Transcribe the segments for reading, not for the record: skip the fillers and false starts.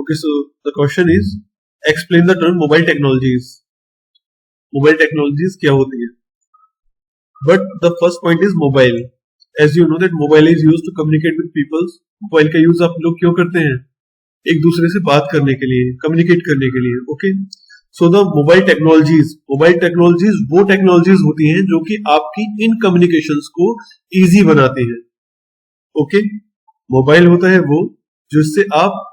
Okay, so the question is explain the term mobile technologies. Mobile technologies क्या होती है? But the first point is mobile. As you know that mobile is used to communicate with people. Mobile का use आप लोग क्यों करते हैं? एक दूसरे से बात करने के लिए, कम्युनिकेट करने के लिए. Okay, so the mobile technologies वो टेक्नोलॉजीज होती हैं जो कि आपकी इन कम्युनिकेशंस को इजी बनाती है. ओके, मोबाइल होता है वो जिससे आप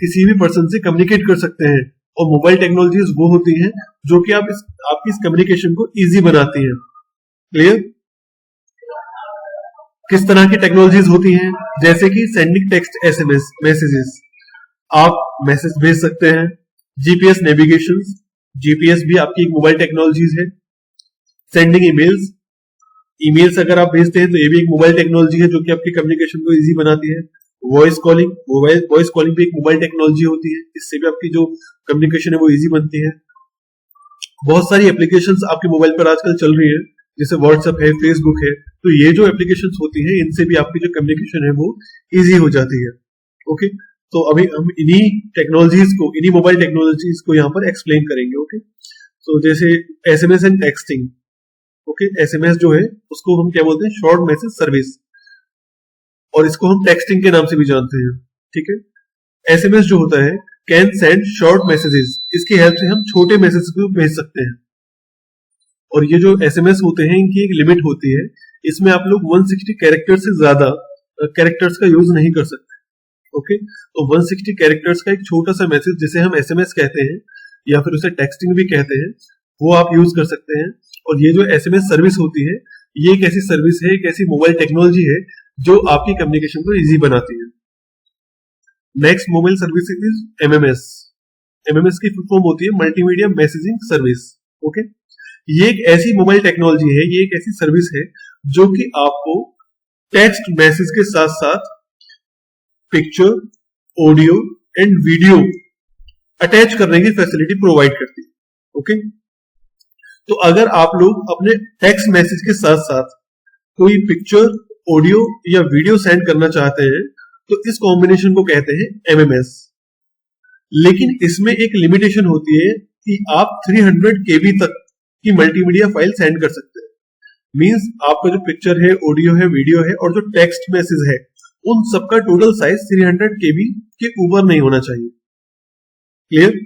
किसी भी पर्सन से कम्युनिकेट कर सकते हैं, और मोबाइल टेक्नोलॉजीज वो होती हैं जो कि आपकी इस कम्युनिकेशन को इजी बनाती हैं. क्लियर? किस तरह की टेक्नोलॉजीज होती हैं? जैसे कि सेंडिंग टेक्स्ट एसएमएस मैसेजेस, आप मैसेज भेज सकते हैं. जीपीएस नेविगेशन, जीपीएस भी आपकी एक मोबाइल टेक्नोलॉजीज है. सेंडिंग ईमेल्स, ईमेल्स अगर आप भेजते हैं तो ये भी एक मोबाइल टेक्नोलॉजी है जो कि आपकी कम्युनिकेशन को इजी बनाती है. वॉइस कॉलिंग, वॉइस कॉलिंग भी एक मोबाइल टेक्नोलॉजी होती है, इससे भी आपकी जो कम्युनिकेशन है वो इजी बनती है. बहुत सारी एप्लीकेशंस आपके मोबाइल पर आजकल चल रही है, जैसे व्हाट्सएप है, फेसबुक है. तो ये जो एप्लीकेशंस होती है इनसे भी आपकी जो कम्युनिकेशन है वो इजी हो जाती है. ओके, तो अभी हम इन्हीं टेक्नोलॉजीज को, इन्हीं मोबाइल टेक्नोलॉजीज को यहाँ पर एक्सप्लेन करेंगे. ओके, तो जैसे SMS and texting. Okay, SMS जो है उसको हम क्या बोलते हैं? शॉर्ट मैसेज सर्विस, और इसको हम टेक्सटिंग के नाम से भी जानते हैं. ठीक है, एसएमएस जो होता है कैन सेंड शॉर्ट मैसेजेस, इसकी हेल्प से हम छोटे मैसेज को भेज सकते हैं. और ये जो एसएमएस होते हैं इनकी एक लिमिट होती है, इसमें आप लोग 160 कैरेक्टर से ज्यादा कैरेक्टर्स का यूज नहीं कर सकते. ओके, तो 160 कैरेक्टर्स का एक छोटा सा मैसेज जिसे हम एसएमएस कहते हैं या फिर उसे टेक्सटिंग भी कहते हैं, वो आप यूज कर सकते हैं. और ये जो एसएमएस सर्विस होती है ये एक ऐसी सर्विस है, एक ऐसी मोबाइल टेक्नोलॉजी है जो आपकी कम्युनिकेशन को इजी बनाती है. Next mobile service is MMS. MMS की फुल फॉर्म होती है मल्टीमीडिया मैसेजिंग सर्विस. ओके, ये एक ऐसी मोबाइल टेक्नोलॉजी है, ये एक ऐसी सर्विस है जो कि आपको टेक्स्ट मैसेज के साथ साथ picture, audio and video attach करने की फैसिलिटी प्रोवाइड करती है. ओके, तो अगर आप लोग अपने टेक्स्ट मैसेज के साथ साथ कोई पिक्चर, ऑडियो या वीडियो सेंड करना चाहते हैं तो इस कॉम्बिनेशन को कहते हैं एमएमएस. लेकिन इसमें एक लिमिटेशन होती है कि आप 300 केबी तक की मल्टीमीडिया फाइल सेंड कर सकते हैं. मींस आपका जो पिक्चर है, ऑडियो है, वीडियो है और जो टेक्स्ट मैसेज है उन सबका टोटल साइज 300 केबी के ऊपर नहीं होना चाहिए. क्लियर?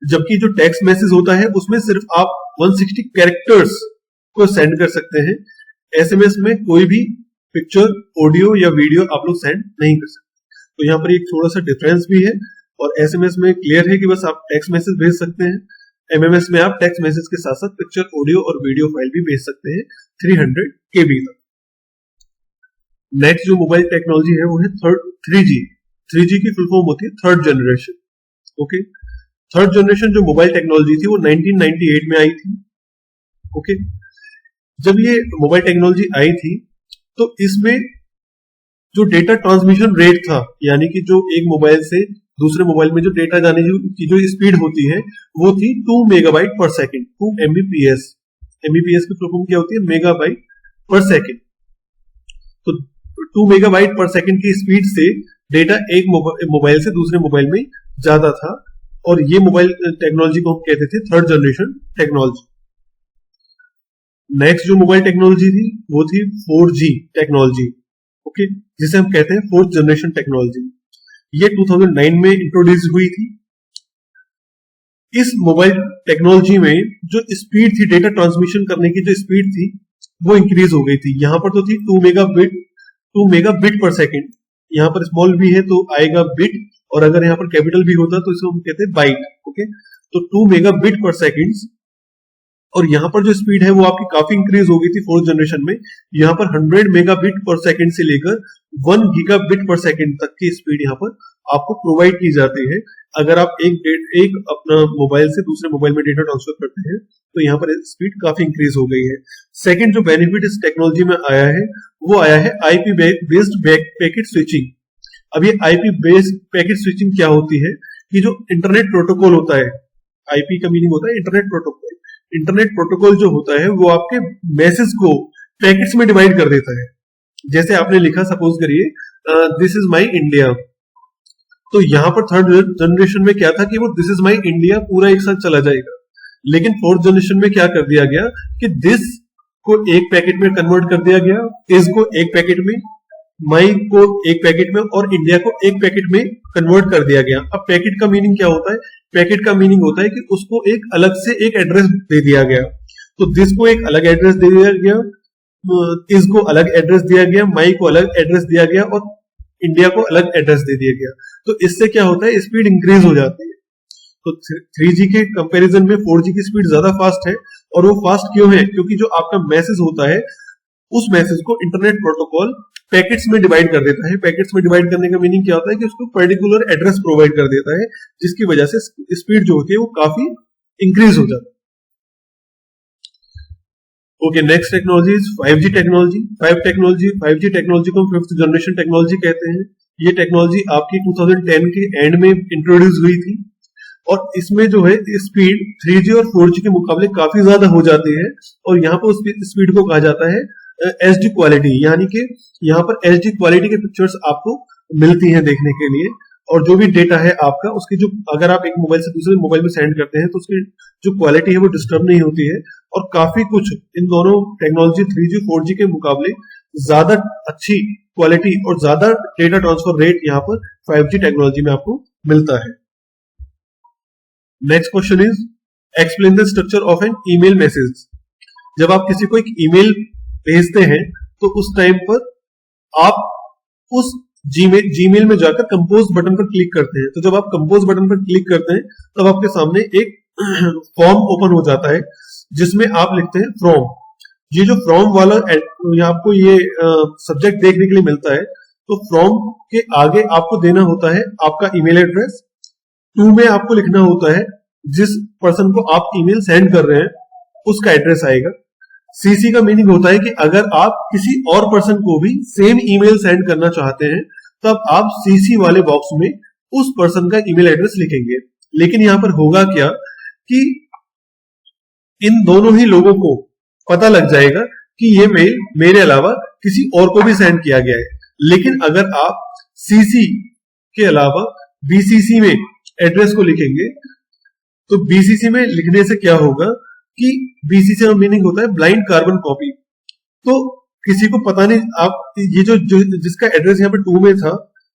जबकि जो टेक्स्ट मैसेज होता है उसमें सिर्फ आप 160 कैरेक्टर्स को सेंड कर सकते हैं. एसएमएस में कोई भी पिक्चर, ऑडियो या वीडियो आप लोग सेंड नहीं कर सकते. तो यहाँ पर एक थोड़ा सा डिफरेंस भी है. और एसएमएस में क्लियर है कि बस आप टेक्स्ट मैसेज भेज सकते हैं. एमएमएस में आप टेक्स्ट मैसेज के साथ साथ पिक्चर, ऑडियो और वीडियो फाइल भी भेज सकते हैं 300 केबी तक. नेक्स्ट जो मोबाइल टेक्नोलॉजी है वो है 3G. 3G की फुल फॉर्म होती है third generation. Okay, third generation जो मोबाइल टेक्नोलॉजी थी वो 1998 में आई थी. ओके, जब ये मोबाइल टेक्नोलॉजी आई थी तो इसमें जो डेटा ट्रांसमिशन रेट था, यानी कि जो एक मोबाइल से दूसरे मोबाइल में जो डेटा जाने की जो स्पीड होती है वो थी 2 मेगाबाइट पर सेकेंड, 2 MBPS. MBPS की फुल फॉर्म क्या होती है? मेगाबाइट पर सेकेंड. तो 2 मेगाबाइट पर सेकेंड की स्पीड से डेटा एक मोबाइल से दूसरे मोबाइल में जाता था, और ये मोबाइल टेक्नोलॉजी को हम कहते थे थर्ड जनरेशन टेक्नोलॉजी. नेक्स्ट जो मोबाइल टेक्नोलॉजी थी वो थी 4G टेक्नोलॉजी. ओके, जिसे हम कहते हैं फोर्थ जनरेशन टेक्नोलॉजी. ये 2009 में इंट्रोड्यूस हुई थी. इस मोबाइल टेक्नोलॉजी में जो स्पीड थी, डेटा ट्रांसमिशन करने की जो स्पीड थी वो इंक्रीज हो गई थी. यहां पर तो थी 2 मेगाबिट पर सेकेंड. यहाँ पर स्मॉल भी है तो आएगा बिट, और अगर यहाँ पर कैपिटल भी होता तो इसको हम कहते हैं बाइट. ओके, तो 2 मेगाबिट पर सेकेंड. और यहाँ पर जो स्पीड है वो आपकी काफी इंक्रीज हो गई थी फोर्थ जनरेशन में. यहाँ पर 100 मेगाबिट पर सेकेंड से लेकर 1 गीगाबिट पर सेकेंड तक की स्पीड यहाँ पर आपको प्रोवाइड की जाती है. अगर आप एक अपना मोबाइल से दूसरे मोबाइल में डेटा ट्रांसफर करते हैं तो यहाँ पर स्पीड काफी इंक्रीज हो गई है. सेकेंड जो बेनिफिट इस टेक्नोलॉजी में आया है वो आया है आईपी बेस्ड पैकेट स्विचिंग. अब ये आईपी बेस्ड पैकेट स्विचिंग क्या होती है कि जो इंटरनेट प्रोटोकॉल होता है, आईपी का मीनिंग होता है इंटरनेट प्रोटोकॉल. इंटरनेट प्रोटोकॉल जो होता है वो आपके मैसेज को पैकेट्स में डिवाइड कर देता है. जैसे आपने लिखा, सपोज करिए दिस इज माई इंडिया, तो यहाँ पर थर्ड जनरेशन में क्या था कि वो दिस इज माई इंडिया पूरा एक साथ चला जाएगा, लेकिन फोर्थ जनरेशन में क्या कर दिया गया कि दिस को एक पैकेट में कन्वर्ट कर दिया गया, इज को एक पैकेट में, माई को एक पैकेट में और इंडिया को एक पैकेट में कन्वर्ट कर दिया गया। अब पैकेट का मीनिंग क्या होता है? पैकेट का मीनिंग होता है कि उसको एक अलग से एक एड्रेस दे दिया गया। तो दिस को एक अलग एड्रेस दे दिया गया, इस को अलग एड्रेस दिया गया, माई को अलग एड्रेस दिया गया और इंडिया को अलग एड्रेस दे दिया गया। तो इससे क्या होता है? स्पीड इंक्रीज हो जाती है। तो 3G के कंपैरिजन में 4G की स्पीड ज्यादा फास्ट है। और वो फास्ट क्यों है? क्योंकि जो आपका मैसेज होता है उस मैसेज को इंटरनेट प्रोटोकॉल पैकेट्स में डिवाइड कर देता है। पैकेट्स में डिवाइड करने का मीनिंग क्या होता है कि उसको पर्टिकुलर एड्रेस प्रोवाइड कर देता है, जिसकी वजह से स्पीड जो होती है वो काफी इंक्रीज हो जाती है। Okay, next technology is 5G technology. 5G technology को हम 5th जनरेशन टेक्नोलॉजी कहते हैं। ये टेक्नोलॉजी आपकी 2010 के एंड में इंट्रोड्यूस हुई थी और इसमें जो है स्पीड 3G और 4G के मुकाबले काफी ज्यादा हो जाती है। और यहाँ पर उस स्पीड को कहा जाता है HD क्वालिटी, यानी कि यहाँ पर HD क्वालिटी के पिक्चर्स आपको मिलती हैं देखने के लिए। और जो भी डेटा है आपका, उसकी जो अगर आप एक मोबाइल से दूसरे मोबाइल में सेंड करते हैं तो उसकी जो क्वालिटी है वो डिस्टर्ब नहीं होती है। और काफी कुछ इन दोनों टेक्नोलॉजी 3G 4G के मुकाबले ज्यादा अच्छी क्वालिटी और ज्यादा डेटा ट्रांसफर रेट यहाँ पर 5G टेक्नोलॉजी में आपको मिलता है। Next question is explain the structure of an email message. जब आप किसी को एक ईमेल भेजते हैं तो उस टाइम पर आप उस जीमेल में जाकर कंपोज बटन पर क्लिक करते हैं। तो जब आप कंपोज बटन पर क्लिक करते हैं तब आपके सामने एक फॉर्म ओपन हो जाता है जिसमें आप लिखते हैं फ्रॉम। ये जो फ्रॉम वाला आपको ये सब्जेक्ट देखने के लिए मिलता है। तो फ्रॉम के आगे आपको देना होता है आपका ईमेल एड्रेस। टू में आपको लिखना होता है जिस पर्सन को आप ईमेल सेंड कर रहे हैं उसका एड्रेस आएगा। सीसी का मीनिंग होता है कि अगर आप किसी और पर्सन को भी सेम ईमेल सेंड करना चाहते हैं तब आप सीसी वाले बॉक्स में उस पर्सन का ईमेल एड्रेस लिखेंगे। लेकिन यहां पर होगा क्या कि इन दोनों ही लोगों को पता लग जाएगा कि ये मेल मेरे अलावा किसी और को भी सेंड किया गया है। लेकिन अगर आप सीसी के अलावा बीसीसी में एड्रेस को लिखेंगे तो बीसीसी में लिखने से क्या होगा कि बीसीसी का मीनिंग होता है ब्लाइंड कार्बन कॉपी। तो किसी को पता नहीं, आप ये जो जिसका एड्रेस यहाँ पे 2 में था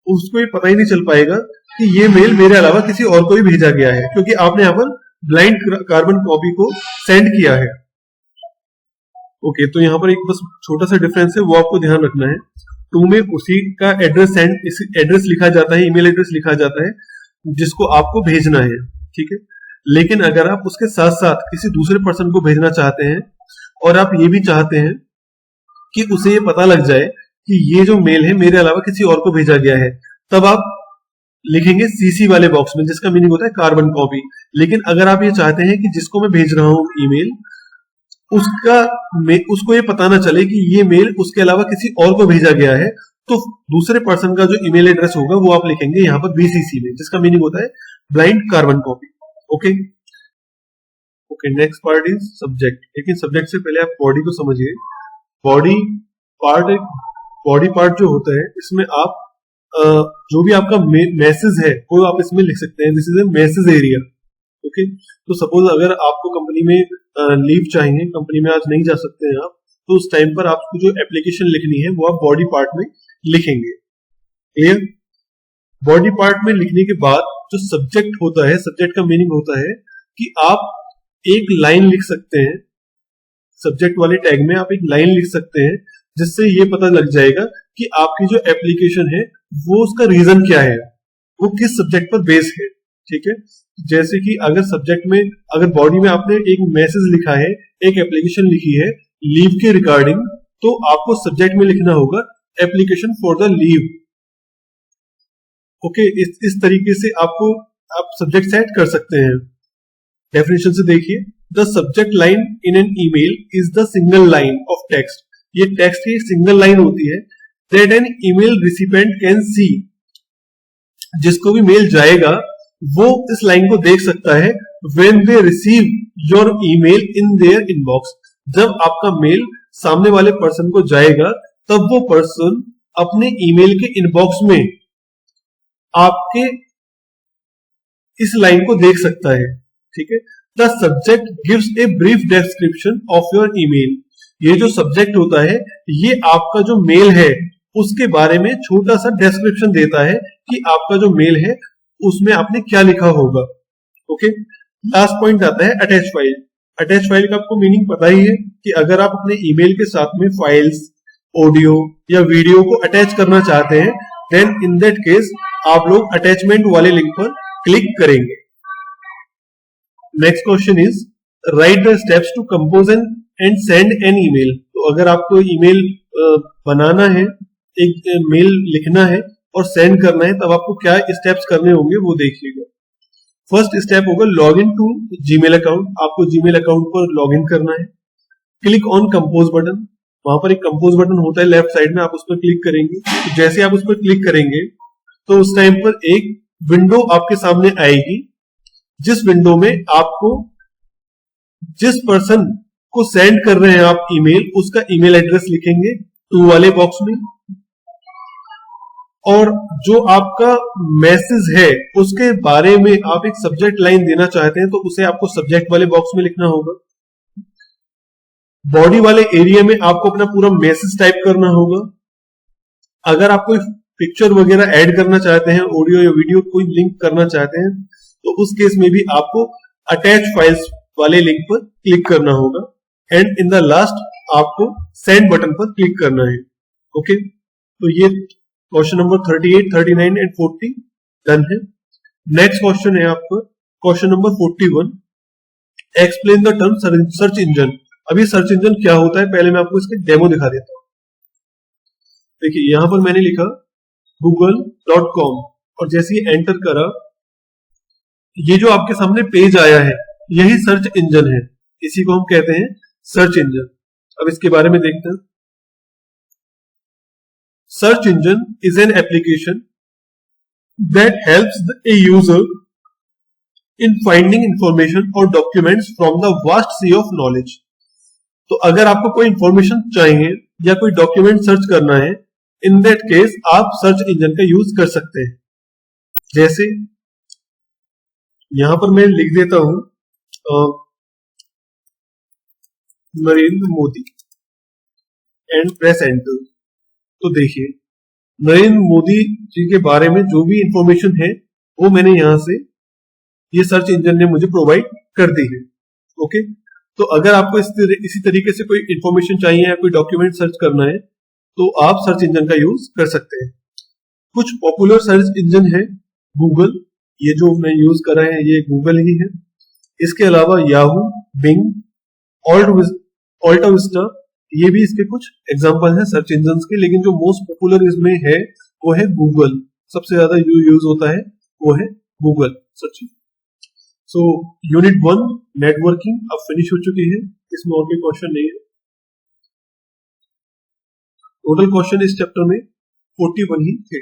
उसको ये पता ही नहीं चल पाएगा कि ये मेल मेरे अलावा किसी और को भी भेजा गया है, क्योंकि आपने यहाँ पर ब्लाइंड कार्बन कॉपी को सेंड किया है। ओके, तो यहाँ पर एक बस छोटा सा डिफरेंस है, वो आपको ध्यान रखना है। 2 में उसी का एड्रेस एड्रेस लिखा जाता है, ईमेल एड्रेस लिखा जाता है जिसको आपको भेजना है, ठीक है। लेकिन अगर आप उसके साथ साथ किसी दूसरे पर्सन को भेजना चाहते हैं और आप ये भी चाहते हैं कि उसे ये पता लग जाए कि ये जो मेल है मेरे अलावा किसी और को भेजा गया है, तब आप लिखेंगे सीसी वाले बॉक्स में, जिसका मीनिंग होता है कार्बन कॉपी। लेकिन अगर आप ये चाहते हैं कि जिसको मैं भेज रहा हूं ईमेल उसको ये पता ना चले कि ये मेल उसके अलावा किसी और को भेजा गया है, तो दूसरे पर्सन का जो ईमेल एड्रेस होगा वो आप लिखेंगे यहाँ पर बीसीसी में, जिसका मीनिंग होता है blind carbon copy. Okay, next part is subject. लेकिन सब्जेक्ट से पहले आप बॉडी को समझिए। बॉडी पार्ट जो होता है इसमें आप जो भी आपका मैसेज है वो आप इसमें लिख सकते हैं। This is a message area. Okay, तो सपोज अगर आपको कंपनी में लीव चाहिए, कंपनी में आज नहीं जा सकते हैं आप, तो उस टाइम पर आपको जो एप्लीकेशन लिखनी है वो आप बॉडी पार्ट में लिखेंगे। क्लियर? बॉडी पार्ट में लिखने के बाद जो सब्जेक्ट होता है, सब्जेक्ट का मीनिंग होता है कि आप एक लाइन लिख सकते हैं, सब्जेक्ट वाले टैग में आप एक लाइन लिख सकते हैं जिससे ये पता लग जाएगा कि आपकी जो एप्लीकेशन है वो उसका रीजन क्या है, वो किस सब्जेक्ट पर बेस है। ठीक है, जैसे कि अगर सब्जेक्ट में, अगर बॉडी में आपने एक मैसेज लिखा है, एक एप्लीकेशन लिखी है लीव के रिगार्डिंग, तो आपको सब्जेक्ट में लिखना होगा application for the leave. Okay, इस तरीके से आप सब्जेक्ट सेट कर सकते हैं। डेफिनेशन से देखिए, the subject line in an email is the single line of text. ये टेक्स्ट की सिंगल लाइन होती है that an email recipient can see. जिसको भी मेल जाएगा वो इस लाइन को देख सकता है when they receive your email in their inbox. जब आपका मेल सामने वाले पर्सन को जाएगा तब वो पर्सन अपने ईमेल के इनबॉक्स में आपके इस लाइन को देख सकता है, ठीक है। The subject gives a brief description of your email. ये जो सब्जेक्ट होता है ये आपका जो मेल है उसके बारे में छोटा सा डिस्क्रिप्शन देता है कि आपका जो मेल है उसमें आपने क्या लिखा होगा। ओके, लास्ट पॉइंट आता है अटैच फाइल। अटैच फाइल का आपको मीनिंग पता ही है कि अगर आप अपने ईमेल के साथ में फाइल्स, ऑडियो या वीडियो को अटैच करना चाहते हैं देन इन दैट केस आप लोग अटैचमेंट वाले लिंक पर क्लिक करेंगे। Next question is write the steps to compose and send an email. तो अगर आपको ईमेल बनाना है, एक मेल लिखना है और सेंड करना है तब आपको क्या स्टेप्स करने होंगे वो देखिएगा। फर्स्ट स्टेप होगा log in to Gmail account. आपको जीमेल अकाउंट पर लॉग इन करना है। क्लिक ऑन कंपोज बटन, वहां पर एक कंपोज बटन होता है लेफ्ट साइड में, आप उस पर क्लिक करेंगे। तो जैसे आप उस पर क्लिक करेंगे तो उस टाइम पर एक विंडो आपके सामने आएगी, जिस विंडो में आपको जिस पर्सन को सेंड कर रहे हैं आप ईमेल उसका ईमेल एड्रेस लिखेंगे टू वाले बॉक्स में, और जो आपका मैसेज है उसके बारे में आप एक सब्जेक्ट लाइन देना चाहते हैं तो उसे आपको सब्जेक्ट वाले बॉक्स में लिखना होगा। बॉडी वाले एरिया में आपको अपना पूरा मैसेज टाइप करना होगा। अगर आप कोई पिक्चर वगैरह ऐड करना चाहते हैं, ऑडियो या वीडियो कोई लिंक करना चाहते हैं तो उस केस में भी आपको अटैच फाइल्स वाले लिंक पर क्लिक करना होगा। एंड इन द लास्ट आपको सेंड बटन पर क्लिक करना है। ओके, तो ये क्वेश्चन नंबर 38, 39 एंड 40 डन है। नेक्स्ट क्वेश्चन है आपका question number 41, explain the term search engine. अभी सर्च इंजन क्या होता है पहले मैं आपको इसके डेमो दिखा देता हूं। देखिए यहां पर मैंने लिखा google.com और जैसे ही एंटर करा ये जो आपके सामने पेज आया है यही सर्च इंजन है, इसी को हम कहते हैं सर्च इंजन। अब इसके बारे में देखते हैं। Search engine is an application that helps a user in finding information और documents from the vast sea of knowledge. तो अगर आपको कोई इंफॉर्मेशन चाहिए या कोई डॉक्यूमेंट सर्च करना है इन दैट केस आप सर्च इंजन का यूज कर सकते हैं। जैसे यहां पर मैं लिख देता हूं Narendra Modi and press enter. तो देखिए नरेंद्र मोदी जी के बारे में जो भी इंफॉर्मेशन है वो मैंने यहां से ये सर्च इंजन ने मुझे प्रोवाइड कर दी है। ओके, तो अगर आपको इसी तरीके से कोई इंफॉर्मेशन चाहिए या कोई डॉक्यूमेंट सर्च करना है तो आप सर्च इंजन का यूज कर सकते हैं। कुछ पॉपुलर सर्च इंजन है गूगल, ये जो मैं यूज कर रहे हैं ये गूगल ही है। इसके अलावा याहू, बिंग, ऑल्टा विस्टा, ये भी इसके कुछ एग्जांपल हैं सर्च इंजन के, लेकिन जो मोस्ट पॉपुलर इसमें है वो है गूगल। सबसे ज्यादा यूज होता है वो है Google search. So unit 1 networking अब फिनिश हो चुकी है, इसमें और कोई क्वेश्चन नहीं है। टोटल क्वेश्चन इस चैप्टर में 41 ही थे।